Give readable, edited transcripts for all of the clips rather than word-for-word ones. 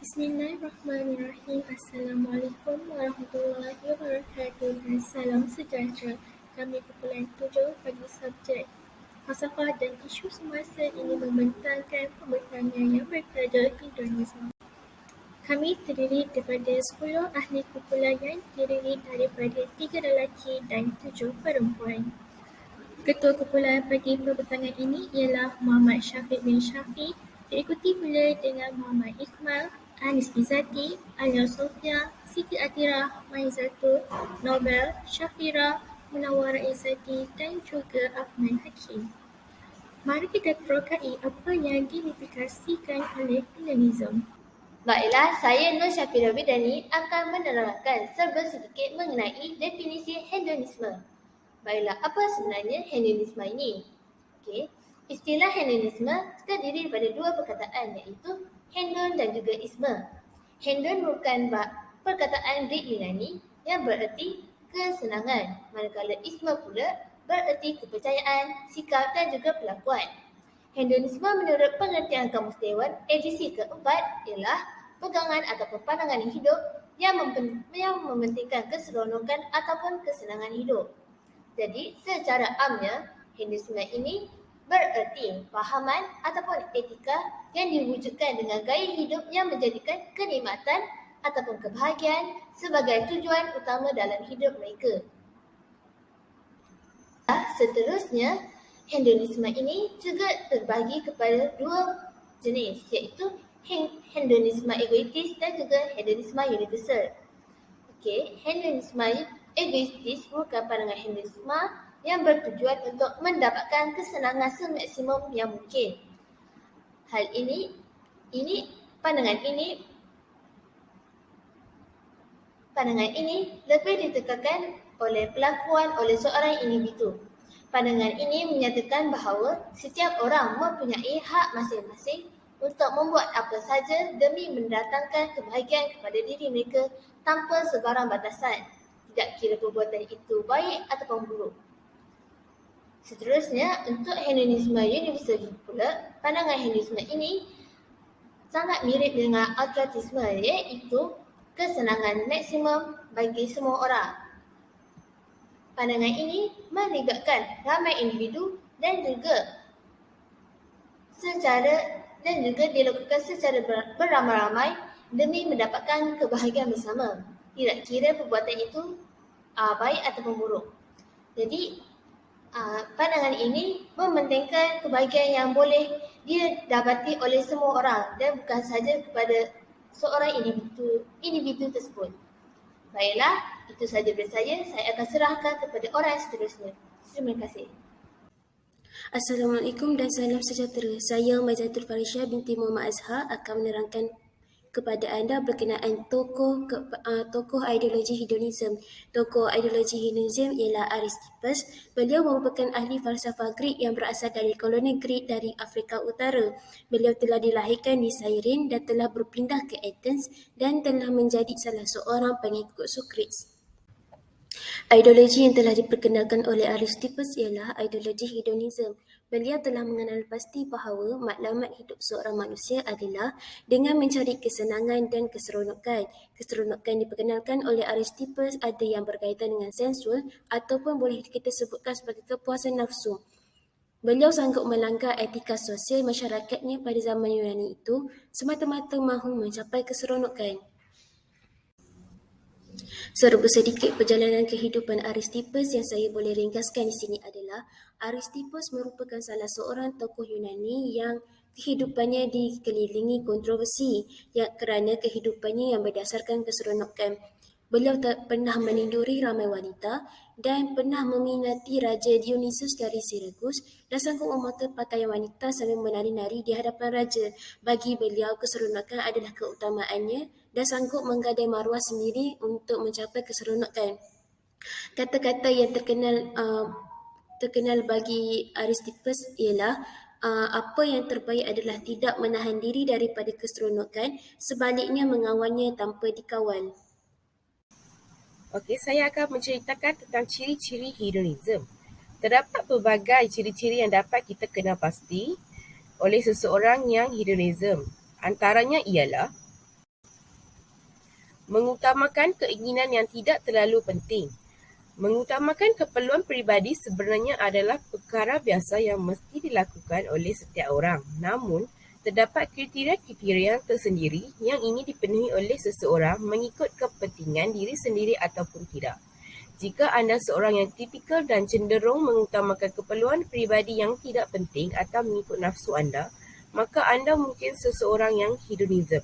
Bismillahirrahmanirrahim. Assalamualaikum warahmatullahi wabarakatuh dan salam sejahtera. Kami kumpulan 7 bagi subjek falsafah dan isu semasa ini membentangkan pembentangan yang bertajuk hedonisme. Kami terdiri daripada 10 ahli kumpulan yang terdiri daripada 3 lelaki dan 7 perempuan. Ketua kumpulan bagi pembentangan ini ialah Muhammad Syafiq bin Syafiq, diikuti pula dengan Muhammad Iqmal, Anis Bizati, Alia Sofia, Siti Atirah, Maizatul, Nobel, Syafira, Munawwarah Izzati dan juga Ahmad Hakim. Mari kita terokai apa yang dimodifikasikan oleh hedonisme. Baiklah, saya Nur Syafira Bidani akan menerangkan serba sedikit mengenai definisi hedonisme. Baiklah, apa sebenarnya hedonisme ini? Okey, istilah hedonisme terdiri daripada dua perkataan iaitu hedon dan juga isme. Hedon merupakan perkataan Greek Yunani yang bererti kesenangan, manakala isme pula bererti kepercayaan, sikap dan juga perlakuan. Hedonisme menurut pengertian Kamus Dewan edisi keempat ialah pegangan ataupun pandangan hidup yang mementingkan keseronokan ataupun kesenangan hidup. Jadi, secara amnya, hedonisme ini bererti fahaman ataupun etika yang diwujudkan dengan gaya hidup yang menjadikan kenikmatan ataupun kebahagiaan sebagai tujuan utama dalam hidup mereka. Seterusnya, hedonisme ini juga terbagi kepada dua jenis iaitu hedonisme egoistis dan juga hedonisme universal. Okey, hedonisme egoistis merupakan pandangan hedonisme yang bertujuan untuk mendapatkan kesenangan semaksimum yang mungkin. Pandangan ini lebih ditekankan oleh pelakuan oleh seorang individu. Pandangan ini menyatakan bahawa setiap orang mempunyai hak masing-masing untuk membuat apa saja demi mendatangkan kebahagiaan kepada diri mereka tanpa sebarang batasan, tidak kira perbuatan itu baik ataupun buruk. Seterusnya, untuk hedonisme universal pula, pandangan hedonisme ini sangat mirip dengan altruisme iaitu kesenangan maksimum bagi semua orang. Pandangan ini melibatkan ramai individu dan juga dilakukan secara beramai-ramai demi mendapatkan kebahagiaan bersama, tidak kira perbuatan itu baik ataupun buruk. Jadi, pandangan ini mementingkan kebahagiaan yang boleh didapati oleh semua orang dan bukan sahaja kepada seorang individu tersebut. Baiklah, itu sahaja dari saya. Saya akan serahkan kepada orang yang seterusnya. Terima kasih. Assalamualaikum dan salam sejahtera. Saya Maizatul Farisha binti Muhammad Azhar akan menerangkan kepada anda berkenaan tokoh ideologi hedonisme. Tokoh ideologi hedonisme ialah Aristippus. Beliau merupakan ahli falsafah Greek yang berasal dari koloni Greek dari Afrika Utara. Beliau telah dilahirkan di Cyrene dan telah berpindah ke Athens dan telah menjadi salah seorang pengikut Socrates. Ideologi yang telah diperkenalkan oleh Aristippus ialah ideologi hedonisme. Beliau telah mengenal pasti bahawa matlamat hidup seorang manusia adalah dengan mencari kesenangan dan keseronokan. Keseronokan diperkenalkan oleh Aristippus ada yang berkaitan dengan sensual ataupun boleh kita sebutkan sebagai kepuasan nafsu. Beliau sanggup melanggar etika sosial masyarakatnya pada zaman Yunani itu semata-mata mahu mencapai keseronokan. Serba sedikit perjalanan kehidupan Aristippus yang saya boleh ringkaskan di sini adalah Aristippus merupakan salah seorang tokoh Yunani yang kehidupannya dikelilingi kontroversi kerana kehidupannya yang berdasarkan keseronokan. Beliau tak pernah meniduri ramai wanita dan pernah meminati Raja Dionysius dari Sirakus dan sanggup memakai pakaian wanita sambil menari-nari di hadapan raja. Bagi beliau, keseronokan adalah keutamaannya dan sanggup menggadai maruah sendiri untuk mencapai keseronokan. Kata-kata yang terkenal bagi Aristippus ialah apa yang terbaik adalah tidak menahan diri daripada keseronokan, sebaliknya mengawalnya tanpa dikawal. Okey, saya akan menceritakan tentang ciri-ciri hedonisme. Terdapat pelbagai ciri-ciri yang dapat kita kenal pasti oleh seseorang yang hedonisme. Antaranya ialah Mengutamakan keinginan yang tidak terlalu penting. Mengutamakan keperluan peribadi sebenarnya adalah perkara biasa yang mesti dilakukan oleh setiap orang. Namun, terdapat kriteria-kriteria tersendiri yang ini dipenuhi oleh seseorang mengikut kepentingan diri sendiri ataupun tidak. Jika anda seorang yang tipikal dan cenderung mengutamakan keperluan peribadi yang tidak penting atau mengikut nafsu anda, maka anda mungkin seseorang yang hedonism.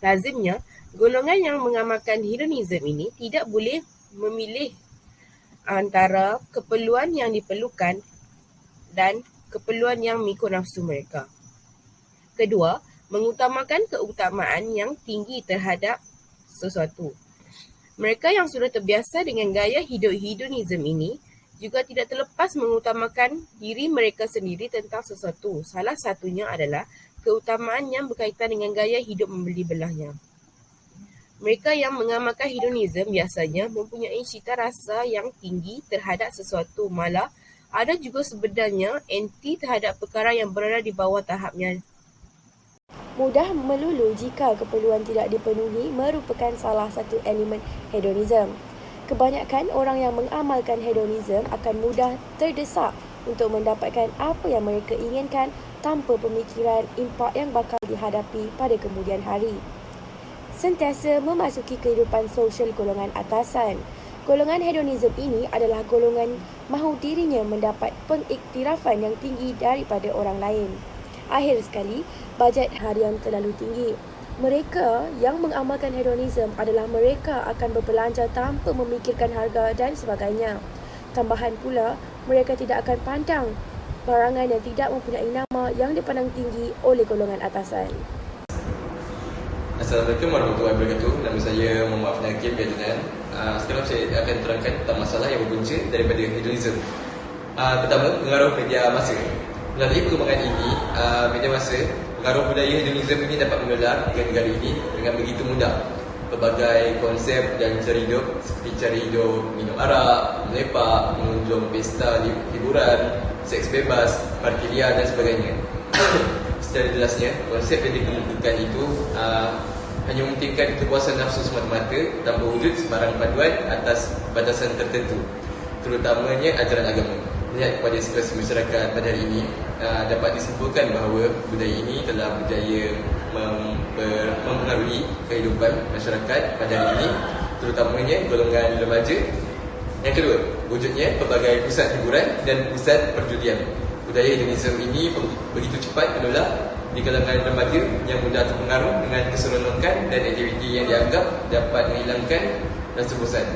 Lazimnya, golongan yang mengamalkan hedonism ini tidak boleh memilih antara keperluan yang diperlukan dan keperluan yang mengikut nafsu mereka. Kedua, mengutamakan keutamaan yang tinggi terhadap sesuatu. Mereka yang sudah terbiasa dengan gaya hidup hedonism ini juga tidak terlepas mengutamakan diri mereka sendiri tentang sesuatu. Salah satunya adalah keutamaan yang berkaitan dengan gaya hidup membeli belahnya. Mereka yang mengamalkan hedonism biasanya mempunyai cita rasa yang tinggi terhadap sesuatu. Malah, ada juga sebenarnya anti terhadap perkara yang berada di bawah tahapnya. Mudah melulu jika keperluan tidak dipenuhi merupakan salah satu elemen hedonism. Kebanyakan orang yang mengamalkan hedonism akan mudah terdesak untuk mendapatkan apa yang mereka inginkan tanpa pemikiran impak yang bakal dihadapi pada kemudian hari. Sentiasa memasuki kehidupan sosial golongan atasan. Golongan hedonism ini adalah golongan mahu dirinya mendapat pengiktirafan yang tinggi daripada orang lain. Akhir sekali, bajet harian terlalu tinggi. Mereka yang mengamalkan hedonism adalah mereka akan berbelanja tanpa memikirkan harga dan sebagainya. Tambahan pula, mereka tidak akan pandang barangan yang tidak mempunyai nama yang dipandang tinggi oleh golongan atasan. Assalamualaikum warahmatullahi wabarakatuh. Nama saya Muhammad Afnan Hakim bin Adnan. Sekarang saya akan terangkan tentang masalah yang berpunca daripada hedonism. Pertama, pengaruh media massa. Melalui perkembangan ini, media massa, pengaruh budaya hedonism ini dapat menular ke negara ini dengan begitu mudah. Pelbagai konsep dan cara hidup seperti cara hidup minum arak, melepak, mengunjung pesta hiburan, seks bebas, parti liar dan sebagainya. Secara jelasnya, konsep yang dikemukakan itu hanya memungkinkan kepuasan nafsu semata-mata tanpa wujud sebarang panduan atas batasan tertentu, terutamanya ajaran agama. Melihat kepada situasi masyarakat pada hari ini, dapat disimpulkan bahawa budaya ini telah berjaya mempengaruhi kehidupan masyarakat pada hari ini, terutamanya golongan remaja. Yang kedua, wujudnya pelbagai pusat hiburan dan pusat perjudian. Budaya hedonism ini begitu cepat menular di kalangan remaja yang mudah terpengaruh dengan keseronokan dan aktiviti yang dianggap dapat menghilangkan rasa bosan,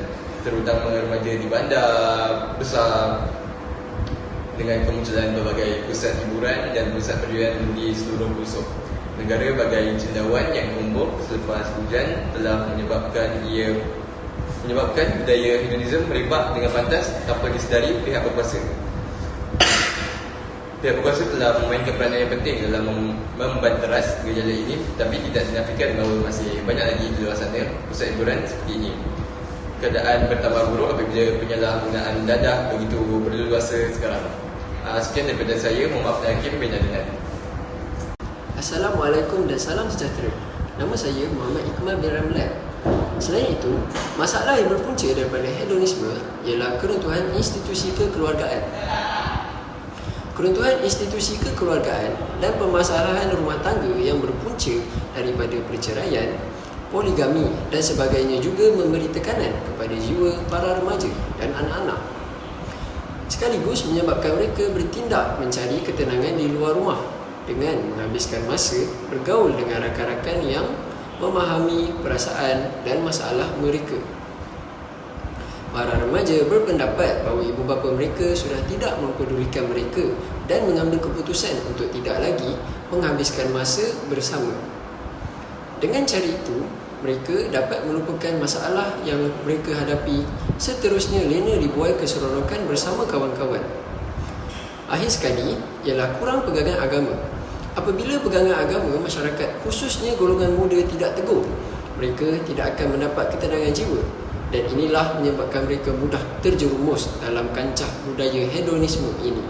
terutama remaja di bandar besar, dengan kemunculan berbagai pusat hiburan dan pusat perjudian di seluruh pelosok negara. Bagai cendawan yang tumbuh selepas hujan telah menyebabkan budaya hedonism merebak dengan pantas tanpa disedari pihak berkuasa. Pihak berkuasa telah memainkan peranan yang penting dalam membanteras gejala ini, tapi tidak dinafikan bahawa masih banyak lagi di luar sana pusat hiburan seperti ini. Keadaan bertambah buruk apabila penyalahgunaan dadah begitu berleluasa sekarang. Sekian daripada saya, Muhammad Afnan Hakim bin Adnan. Assalamualaikum dan salam sejahtera. Nama saya Muhammad Iqmal bin Ramlan. Selain itu, masalah yang berpunca daripada hedonisme ialah keruntuhan institusi kekeluargaan. Keruntuhan institusi kekeluargaan dan permasalahan rumah tangga yang berpunca daripada perceraian, poligami dan sebagainya juga memberi tekanan kepada jiwa para remaja dan anak-anak, sekaligus menyebabkan mereka bertindak mencari ketenangan di luar rumah dengan menghabiskan masa bergaul dengan rakan-rakan yang memahami perasaan dan masalah mereka. Para remaja berpendapat bahawa ibu bapa mereka sudah tidak mempedulikan mereka dan mengambil keputusan untuk tidak lagi menghabiskan masa bersama. Dengan cara itu, mereka dapat melupakan masalah yang mereka hadapi, seterusnya lena dibuai keseronokan bersama kawan-kawan. Akhir sekali ialah kurang pegangan agama. Apabila pegangan agama masyarakat, khususnya golongan muda, tidak teguh, mereka tidak akan mendapat ketenangan jiwa, dan inilah menyebabkan mereka mudah terjerumus dalam kancah budaya hedonisme ini.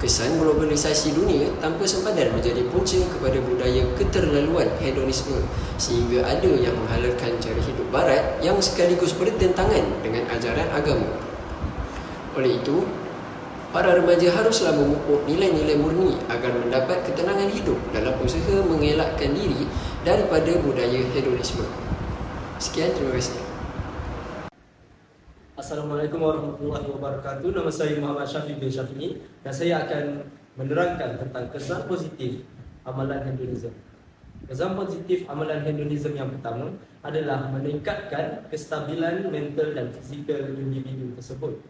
Kesan globalisasi dunia tanpa sempadan menjadi punca kepada budaya keterlaluan hedonisme sehingga ada yang menghalalkan cara hidup barat yang sekaligus bertentangan dengan ajaran agama. Oleh itu, para remaja haruslah memupuk nilai-nilai murni agar mendapat ketenangan hidup dalam usaha mengelakkan diri daripada budaya hedonisme. Sekian, terima kasih. Assalamualaikum warahmatullahi wabarakatuh. Nama saya Muhammad Syafiq bin Syafi'i dan saya akan menerangkan tentang kesan positif amalan hedonisme. Kesan positif amalan hedonisme yang pertama adalah meningkatkan kestabilan mental dan fizikal individu tersebut.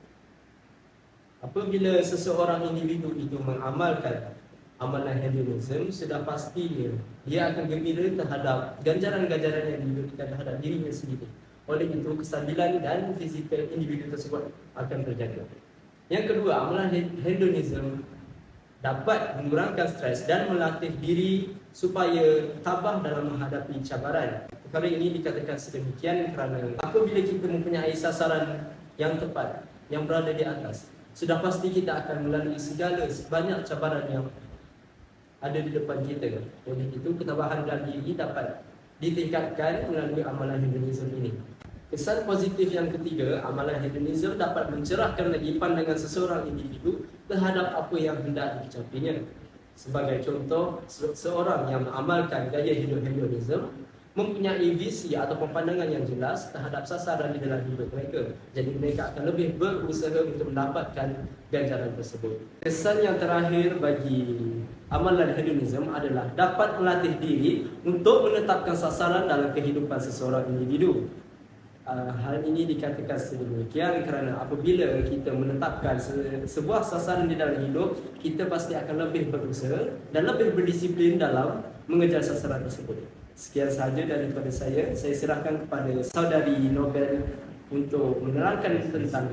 Apabila seseorang individu itu mengamalkan amalan hedonisme, sudah pastinya dia akan gembira terhadap ganjaran-ganjaran yang diberikan terhadap dirinya sendiri. Oleh itu, kestabilan dan fizikal individu tersebut akan terjaga. Yang kedua, amalan hedonisme dapat mengurangkan stres dan melatih diri supaya tabah dalam menghadapi cabaran. Perkara ini dikatakan sedemikian kerana apabila kita mempunyai sasaran yang tepat, yang berada di atas, sudah pasti kita akan melalui segala sebanyak cabaran yang ada di depan kita. Oleh itu, ketabahan dalam diri dapat ditingkatkan melalui amalan hedonisme ini. Kesan positif yang ketiga, amalan hedonisme dapat mencerahkan lagi pandangan seseorang individu terhadap apa yang hendak dicapainya. Sebagai contoh, seorang yang mengamalkan gaya hidup hedonisme mempunyai visi atau pandangan yang jelas terhadap sasaran di dalam hidup mereka. Jadi mereka akan lebih berusaha untuk mendapatkan ganjaran tersebut. Kesan yang terakhir bagi amalan hedonisme adalah dapat melatih diri untuk menetapkan sasaran dalam kehidupan seseorang individu. Hal ini dikatakan sedemikian kerana apabila kita menetapkan sebuah sasaran di dalam hidup, kita pasti akan lebih berusaha dan lebih berdisiplin dalam mengejar sasaran tersebut. Sekian sahaja daripada saya. Saya serahkan kepada saudari Nobel untuk menerangkan tentang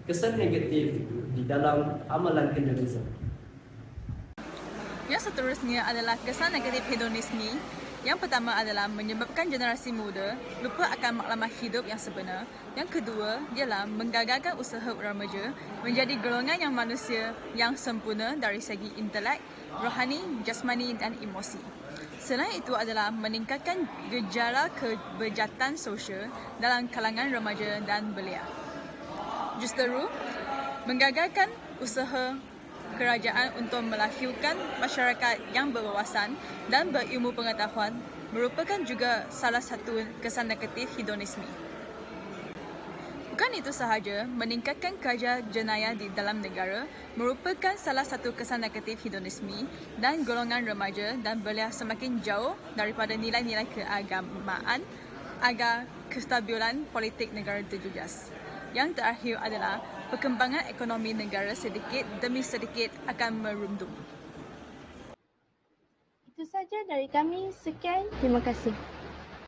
kesan negatif di dalam amalan hedonisme. Yang seterusnya adalah kesan negatif hedonisme. Yang pertama adalah menyebabkan generasi muda lupa akan maklumat hidup yang sebenar. Yang kedua ialah menggagalkan usaha remaja menjadi golongan yang manusia yang sempurna dari segi intelek, rohani, jasmani dan emosi. Selain itu adalah meningkatkan gejala kebejatan sosial dalam kalangan remaja dan belia. Justeru, menggagalkan usaha kerajaan untuk melahirkan masyarakat yang berwawasan dan berilmu pengetahuan merupakan juga salah satu kesan negatif hedonisme. Bukan itu sahaja, meningkatkan kerja jenayah di dalam negara merupakan salah satu kesan negatif hedonisme dan golongan remaja dan belia semakin jauh daripada nilai-nilai keagamaan agar kestabilan politik negara terjejas. Yang terakhir adalah perkembangan ekonomi negara sedikit demi sedikit akan merundum. Itu saja dari kami. Sekian, terima kasih.